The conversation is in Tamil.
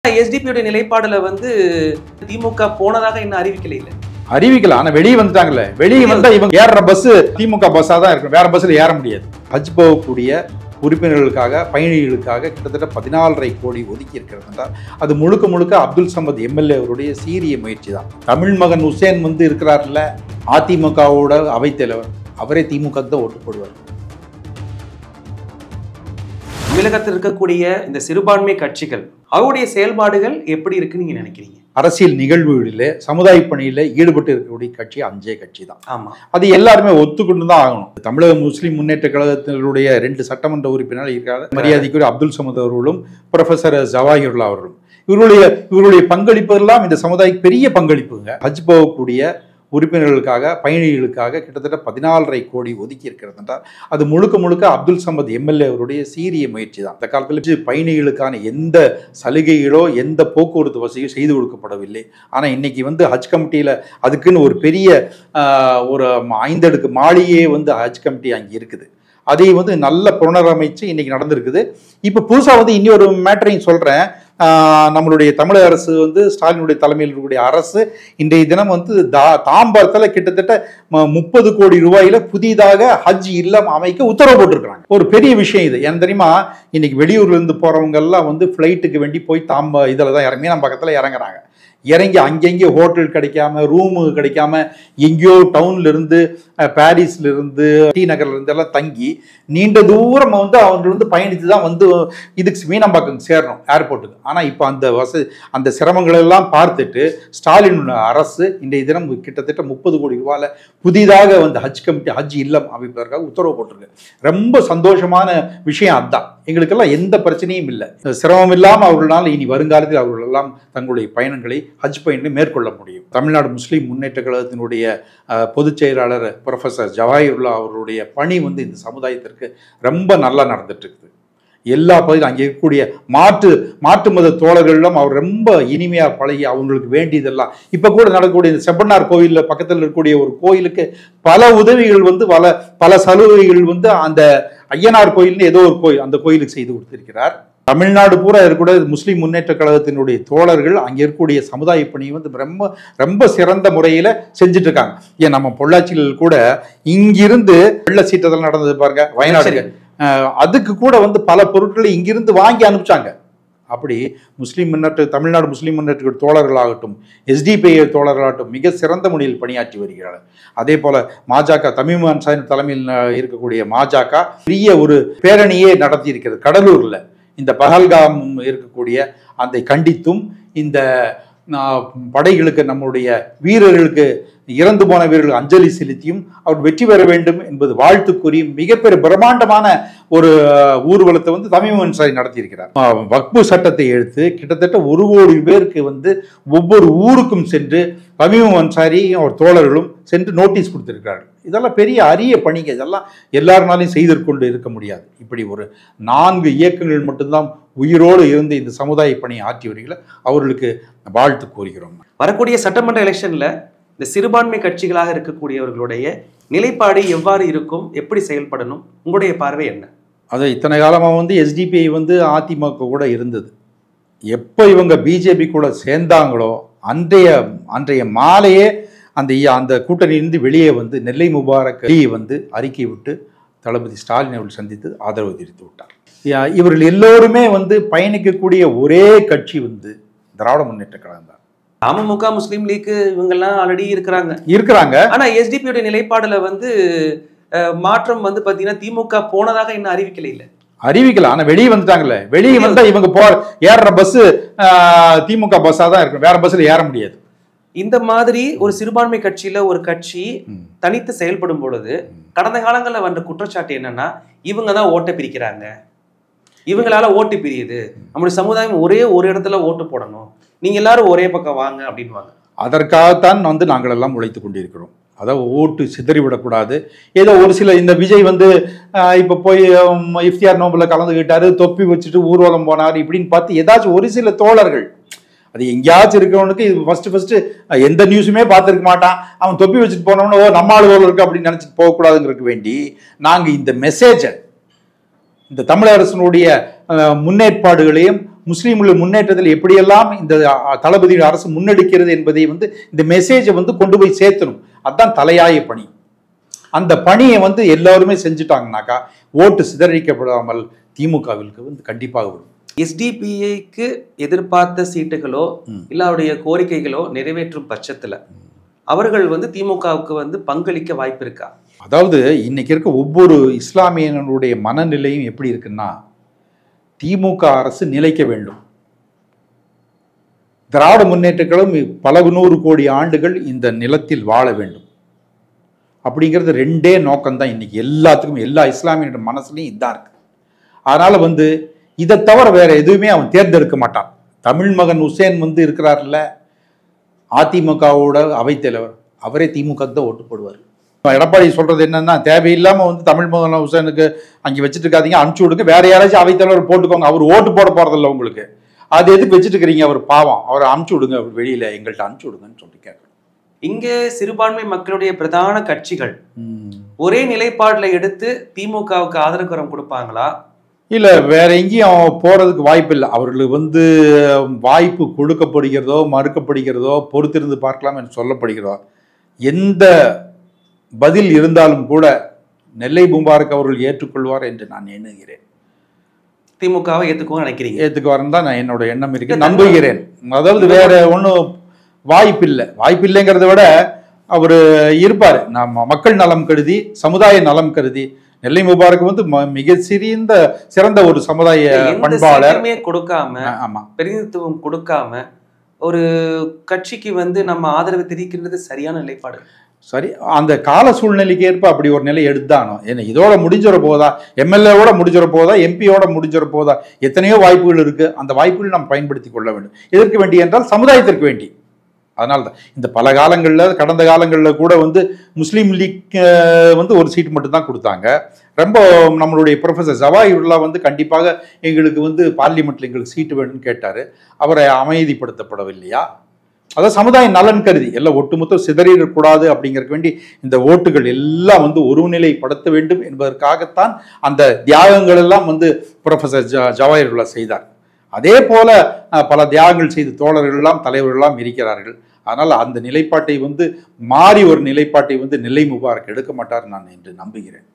எஸ்டிபியோட நிலைப்பாடுல திமுக போனதாக இன்னும் அறிவிக்கல. ஆனா வெளியே வந்துட்டாங்கல்ல. வெளியே வந்தா இவங்க ஏற பஸ் திமுக பஸ்ஸா தான் இருக்கும். வேற பஸ்ல ஏற முடியாது. ஹஜ் போகக்கூடிய உறுப்பினர்களுக்காக பயணிகளுக்காக கிட்டத்தட்ட 14.5 கோடி ஒதுக்கி இருக்கிறது என்றால் அது முழுக்க முழுக்க அப்துல் சமத் எம்எல்ஏ அவருடைய சீரிய முயற்சி தான். தமிழ் மகன் உசேன் இருக்கிறார்ல, அதிமுகவோட அவைத்தலைவர், அவரே திமுக தான் ஓட்டு போடுவார். தமிழகத்தில் இருக்கக்கூடிய இந்த சிறுபான்மை கட்சிகள் அவருடைய செயல்பாடுகள் எப்படி இருக்குன்னு நீங்க நினைக்கிறீங்க? அரசியல் நிகழ்வுகளில் சமுதாய பணியில ஈடுபட்டு இருக்கக்கூடிய கட்சி அஞ்சே கட்சி தான். ஆமா, அது எல்லாருமே ஒத்துக்கொண்டு தான் ஆகணும். தமிழக முஸ்லிம் முன்னேற்ற கழகத்தினுடைய 2 சட்டமன்ற உறுப்பினர்கள் இருக்கிறார். மரியாதைக்குரிய அப்துல் சமத் அவர்களும் ப்ரொஃபசர் ஜவாஹிருல்லா அவர்களும் இவருடைய பங்களிப்பு எல்லாம் இந்த சமுதாயக்கு பெரிய பங்களிப்புங்க. ஹஜ் போகக்கூடிய உறுப்பினர்களுக்காக பயணிகளுக்காக கிட்டத்தட்ட 14.5 கோடி ஒதுக்கி இருக்கிறது என்றால் அது முழுக்க முழுக்க அப்துல் சமத் எம்எல்ஏ அவருடைய சீரிய முயற்சி தான். அந்த காலத்தில் பயணிகளுக்கான எந்த சலுகைகளோ எந்த போக்குவரத்து வசதியோ செய்து கொடுக்கப்படவில்லை. ஆனால் இன்னைக்கு ஹஜ் கமிட்டியில் அதுக்குன்னு ஒரு பெரிய ஒரு 5 அடுக்கு மாளிகையே ஹஜ் கமிட்டி அங்கே இருக்குது. அதை நல்ல புனரமைச்சு இன்னைக்கு நடந்திருக்குது. இப்போ புதுசாக இன்னொரு மேட்டரையும் சொல்கிறேன். நம்மளுடைய தமிழக அரசு ஸ்டாலினுடைய தலைமையில் இருக்கக்கூடிய அரசு இன்றைய தினம் தாம்பரத்தில் கிட்டத்தட்ட 30 கோடி ரூபாயில புதிதாக ஹஜ் இல்லம் அமைக்க உத்தரவு போட்டிருக்கிறாங்க. ஒரு பெரிய விஷயம் இது. ஏன் தெரியுமா? இன்னைக்கு வெளியூர்ல இருந்து போறவங்க எல்லாம் ஃபிளைட்டுக்கு வேண்டி போய் இதில் தான் மீனம் பக்கத்தில் இறங்குறாங்க. இறங்கி அங்கெங்கே ஹோட்டல் கிடைக்காம, ரூமு கிடைக்காம, எங்கேயோ டவுன்ல இருந்து, பாரிஸ்ல இருந்து, டி நகர்ல இருந்து எல்லாம் தங்கி நீண்ட தூரம் அவங்க பயணித்து தான் இதுக்கு மீனம்பாக்கம் சேரணும் ஏர்போர்ட்டுக்கு. ஆனால் இப்போ அந்த சிரமங்கள் எல்லாம் பார்த்துட்டு ஸ்டாலின் அரசு இன்றைய தினம் கிட்டத்தட்ட 30 கோடி ரூபாயில புதிதாக ஹஜ் கமிட்டி ஹஜ் இல்லம் அமைப்பதற்காக உத்தரவு போட்டிருக்கு. ரொம்ப சந்தோஷமான விஷயம் அதுதான். எங்களுக்கெல்லாம் எந்த பிரச்சனையும் இல்லை. சிரமம் இல்லாமல் அவர்களால் இனி வருங்காலத்தில் அவர்கள் எல்லாம் தங்களுடைய பயணங்களை ஹஜ் பயணங்களை மேற்கொள்ள முடியும். தமிழ்நாடு முஸ்லிம் முன்னேற்ற கழகத்தினுடைய பொதுச் செயலாளர் ப்ரொஃபசர் ஜவாஹிருல்லா அவருடைய பணி இந்த சமுதாயத்திற்கு ரொம்ப நல்லா நடந்துட்டு இருக்குது. எல்லா பகுதியும் அங்கே இருக்கக்கூடிய மாற்று மத தோழர்களும் அவர் ரொம்ப இனிமையாக பழகி அவங்களுக்கு வேண்டியதெல்லாம் இப்போ கூட நடக்கக்கூடிய இந்த செப்பனார் கோயிலில் பக்கத்தில் இருக்கக்கூடிய ஒரு கோயிலுக்கு பல உதவிகள் பல சலுகைகள் அந்த ஐயனார் கோயில்னு ஏதோ ஒரு கோயில், அந்த கோயிலுக்கு செய்து கொடுத்திருக்கிறார். தமிழ்நாடு பூரா இருக்கக்கூடிய முஸ்லிம் முன்னேற்ற கழகத்தினுடைய தோழர்கள் அங்கே இருக்கக்கூடிய சமுதாய பணியை ரொம்ப ரொம்ப சிறந்த முறையில் செஞ்சுட்டு இருக்காங்க. ஏன் நம்ம பொள்ளாச்சியில் கூட இங்கிருந்து வெள்ள சீட்டதெல்லாம் நடந்தது பாருங்க, வயநாடு, அதுக்கு கூட பல பொருட்களை இங்கிருந்து வாங்கி அனுப்பிச்சாங்க. அப்படி தமிழ்நாடு முஸ்லீம் முன்னேற்ற தோழர்களாகட்டும், எஸ்டிபிஐ தோழர்களாகட்டும் மிக சிறந்த முறையில் பணியாற்றி வருகிறார்கள். அதே போல மாஜக தமிழ் அன்சாரி தலைமையில் இருக்கக்கூடிய மாஜக பெரிய ஒரு பேரணியே நடத்தி இருக்கிறது கடலூர்ல. இந்த பஹல்காம் இருக்கக்கூடிய அதை கண்டித்தும் இந்த படைகளுக்கு, நம்முடைய வீரர்களுக்கு, இறந்து போன வீரர்கள் அஞ்சலி செலுத்தியும் அவர் வெற்றி பெற வேண்டும் என்பது வாழ்த்து கூறி மிகப்பெரிய பிரம்மாண்டமான ஒரு ஊர்வலத்தை தமிழ் அன்சாரி நடத்தியிருக்கிறார். வக்பு சட்டத்தை எடுத்து கிட்டத்தட்ட 1 கோடி பேருக்கு ஒவ்வொரு ஊருக்கும் சென்று தமிழ் அன்சாரியும் அவர் தோழர்களும் சென்று நோட்டீஸ் கொடுத்திருக்கிறார்கள். இதெல்லாம் பெரிய அரிய பணிகள். இதெல்லாம் எல்லாருனாலையும் செய்து கொண்டு இருக்க முடியாது. இப்படி ஒரு 4 இயக்கங்கள் மட்டும்தான் உயிரோடு இருந்து இந்த சமுதாய பணியை ஆற்றி வருகிறார்கள். அவர்களுக்கு வாழ்த்து கூறுகிறோம். வரக்கூடிய சட்டமன்ற எலெக்ஷன்ல இந்த சிறுபான்மை கட்சிகளாக இருக்கக்கூடியவர்களுடைய நிலைப்பாடு எவ்வாறு இருக்கும், எப்படி செயல்படணும், உங்களுடைய பார்வை என்ன? அது இத்தனை காலமாக எஸ்டிபிஐ அதிமுக கூட இருந்தது. எப்போ இவங்க பிஜேபி கூட சேர்ந்தாங்களோ அன்றைய மாலையே அந்த கூட்டணியிலிருந்து வெளியே நெல்லை முபாரக் அறிக்கை விட்டு தளபதி ஸ்டாலின் அவர்கள் சந்தித்து ஆதரவு தெரிவித்து விட்டார். இவர்கள் எல்லோருமே பயணிக்கக்கூடிய ஒரே கட்சி திராவிட முன்னேற்ற கழகம் தான். அமமுக, முஸ்லீம் லீக் இவங்கெல்லாம் ஆல்ரெடி இருக்கிறாங்க. ஆனா எஸ்டிபியோட நிலைப்பாடுல மாற்றம் பாத்தீங்கன்னா திமுக போனதாக இன்னும் அறிவிக்கல. ஆனா வெளியே வந்துட்டாங்கல்ல. வெளியே வந்தா இவங்க ஏற பஸ் திமுக பஸ்ஸா தான் இருக்கும். வேற பஸ்ல ஏற முடியாது. இந்த மாதிரி ஒரு சிறுபான்மை கட்சியில ஒரு கட்சி தனித்து செயல்படும் பொழுது கடந்த காலங்களில் வந்த குற்றச்சாட்டு என்னன்னா, இவங்க தான் ஓட்டை பிரிக்கிறாங்க, இவங்களால ஓட்டு பிரியுது, நம்முடைய சமுதாயம் ஒரே ஒரு இடத்துல ஓட்டு போடணும், நீங்க எல்லாரும் ஒரே பக்கம் வாங்க அப்படின்வாங்க. அதற்காகத்தான் நாங்கள் எல்லாம் உழைத்து கொண்டிருக்கிறோம். அதாவது ஓட்டு சிதறிவிடக்கூடாது. ஏதோ ஒரு சில இந்த விஜய் இப்போ போய் இஃப்தியார் நோம்புல கலந்துக்கிட்டாரு, தொப்பி வச்சுட்டு ஊர்வலம் போனார் இப்படின்னு பார்த்து ஏதாச்சும் ஒரு சில தோழர்கள், அது எங்கேயாச்சும் இருக்கிறவனுக்கு இது ஃபர்ஸ்ட் எந்த நியூஸுமே பார்த்துருக்க மாட்டான், அவன் தொப்பி வச்சுட்டு போனவனோ நம்ம ஆளுவோல் இருக்கு அப்படின்னு நினச்சிட்டு போகக்கூடாதுங்கிறதுக்கு வேண்டி நாங்கள் இந்த மெசேஜை, இந்த தமிழக அரசினுடைய முன்னேற்பாடுகளையும் முஸ்லீம்களுடைய முன்னேற்றத்தில் எப்படியெல்லாம் இந்த தளபதியுடைய அரசு முன்னெடுக்கிறது என்பதை வந்து இந்த மெசேஜை வந்து கொண்டு போய் சேர்த்தணும். அதுதான் தலையாய பணி. அந்த பணியை வந்து எல்லாருமே செஞ்சுட்டாங்கனாக்கா ஓட்டு சிதறடிக்கப்படாமல் திமுகவிற்கு வந்து கண்டிப்பாக வரும். எஸ்டிபிஐக்கு எதிர்பார்த்த சீட்டுகளோ இல்ல அவருடைய கோரிக்கைகளோ நிறைவேற்றும் பட்சத்துல அவர்கள் வந்து திமுகவுக்கு வந்து பங்களிக்க வாய்ப்பு இருக்கா? அதாவது இன்னைக்கு இருக்க ஒவ்வொரு இஸ்லாமியனுடைய மனநிலையும் எப்படி இருக்குன்னா, திமுக அரசு நிலைக்க வேண்டும். திராவிட முன்னேற்றங்களும் பல 100 கோடி ஆண்டுகள் இந்த நிலத்தில் வாழ வேண்டும் அப்படிங்கிறது ரெண்டே நோக்கம்தான் இன்னைக்கு எல்லாத்துக்கும், எல்லா இஸ்லாமியனுடைய மனசுலையும் இதான் இருக்கு. அதனால வந்து இதை தவிர வேற எதுவுமே அவன் தேர்ந்தெடுக்க மாட்டான். தமிழ் மகன் உசேன் வந்து இருக்கிறார்ல, அதிமுகவோட அவைத்தலைவர், அவரே திமுக தான் ஓட்டு போடுவார். எடப்பாடி சொல்றது என்னன்னா, தேவையில்லாம வந்து தமிழ் மகன் உசேனுக்கு அங்கே வச்சுட்டு இருக்காதீங்க, அனுப்பிச்சு விடுங்க, வேற யாராச்சும் அவைத்தலைவர் போட்டுக்கோங்க, அவர் ஓட்டு போட போறதில்ல உங்களுக்கு, அது எதுக்கு வச்சுட்டு இருக்கிறீங்க, அவர் பாவம், அவரை அனுப்பிச்சு விடுங்க, வெளியில எங்கள்கிட்ட அனுப்பிச்சு விடுங்கன்னு சொல்லி கேட்கறோம். இங்கே சிறுபான்மை மக்களுடைய பிரதான கட்சிகள் ஒரே நிலைப்பாடுல எடுத்து திமுகவுக்கு ஆதரவு கொடுப்பாங்களா? இல்ல வேற எங்கேயும் போறதுக்கு வாய்ப்பு இல்லை. அவர்களுக்கு வந்து வாய்ப்பு கொடுக்கப்படுகிறதோ மறுக்கப்படுகிறதோ பொறுத்திருந்து பார்க்கலாம் என்று சொல்லப்படுகிறதோ, எந்த பதில் இருந்தாலும் கூட நெல்லை முபாரக் அவர்கள் ஏற்றுக்கொள்வார் என்று நான் எண்ணுகிறேன். திமுகவை ஏத்துக்குவோம் நினைக்கிறீங்க? ஏத்துக்குவாருன்னு தான் நான் என்னோட எண்ணம் இருக்கு, நம்புகிறேன். அதாவது வேற ஒன்றும் வாய்ப்பில்லைங்கிறத விட அவர் இருப்பார். நம்ம மக்கள் நலம் கருதி, சமுதாய நலம் கருதி. நெல்லை முபாரக் வந்து மிக சிறந்த ஒரு சமுதாய பண்பாளர். கொடுக்காம, ஆமா, பிரதிநிதித்துவம் கொடுக்காம ஒரு கட்சிக்கு வந்து நம்ம ஆதரவு தெரிவிக்கிறது சரியான நிலைப்பாடு. சரி, அந்த கால சூழ்நிலைக்கு ஏற்ப அப்படி ஒரு நிலை எடுத்தானோ. ஏன்னா இதோட முடிஞ்சிட போதா, எம்எல்ஏவோட முடிஞ்சிட போதா, எம்பியோட முடிஞ்சிட போதா, எத்தனையோ வாய்ப்புகள் இருக்கு. அந்த வாய்ப்புகள் நாம் பயன்படுத்தி கொள்ள வேண்டும். எதற்கு வேண்டி என்றால் சமுதாயத்திற்கு வேண்டி. அதனால தான் இந்த பல காலங்களில், கடந்த காலங்களில் கூட வந்து முஸ்லீம் லீக் வந்து ஒரு சீட் மட்டும்தான் கொடுத்தாங்க. ரொம்ப நம்மளுடைய ப்ரொஃபஸர் ஜவாஹிருல்லா வந்து கண்டிப்பாக எங்களுக்கு வந்து பார்லிமெண்ட்ல எங்களுக்கு சீட்டு வேணும்னு கேட்டார். அவரை அமைதிப்படுத்தப்படவில்லையா? அதாவது சமுதாய நலன் கருதி எல்லாம் ஒட்டுமொத்தம் சிதறிடக்கூடாது அப்படிங்கிறதுக்கு வேண்டி இந்த ஓட்டுகள் எல்லாம் வந்து ஒருநிலைப்படுத்த வேண்டும் என்பதற்காகத்தான் அந்த தியாகங்கள் எல்லாம் வந்து ப்ரொஃபஸர் ஜவாஹிருல்லா செய்தார். அதே போல பல தியாகங்கள் செய்த தோழர்கள் எல்லாம், தலைவர்கள் எல்லாம் இருக்கிறார்கள். அதனால் அந்த நிலைப்பாட்டை வந்து மாறி ஒரு நிலைப்பாட்டை வந்து நெல்லை முபாரக் எடுக்க மாட்டார் நான் என்று நம்புகிறேன்.